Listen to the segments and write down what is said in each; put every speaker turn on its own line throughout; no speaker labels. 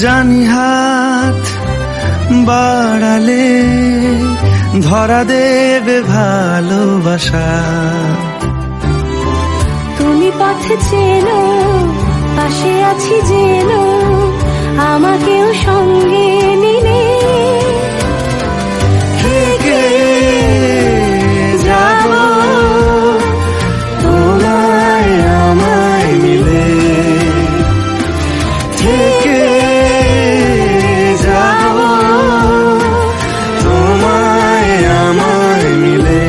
জানি হাত বাড়ালে ধরা দেবে ভালোবাসা।
তুমি পথ চেনো, পাশে আছি জেনো, আমাকেও সঙ্গে নিলে
থেকে যাব তোমায় আমায় মিলে, থেকে যাব তোমায় আমায় মিলে।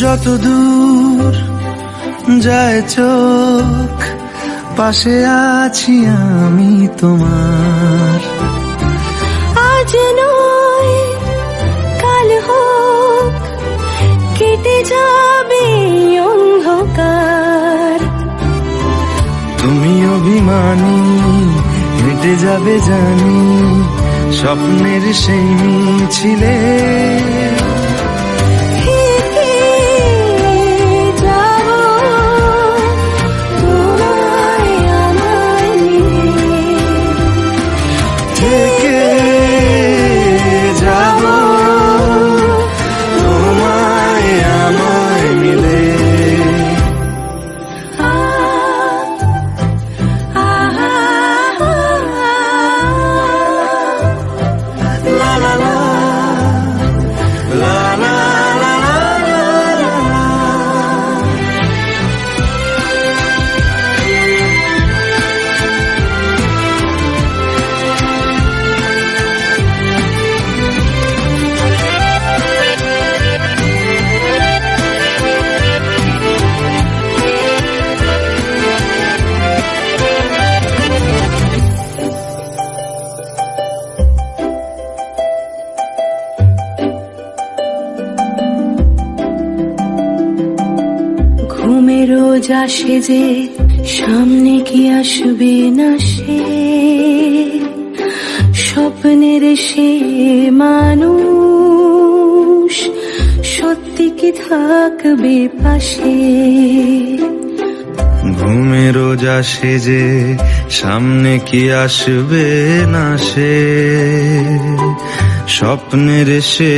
যত দূর যায় চোখ, পাশে আছি আমি তোমার।
আজ নয় কাল হোক, কেটে যাবে অন্ধকার।
তুমি অভিমানী, হেঁটে যাবে জানি স্বপ্নের সেই মিছিলে।
ঘুমের রোজ আসে যে, সামনে কি আসবে না সে, স্বপ্নের সে মানুষ সত্যি কি থাকবে পাশে।
ঘুমে রোজ আসে যে, সামনে কি আসবে না সে, স্বপ্নের সে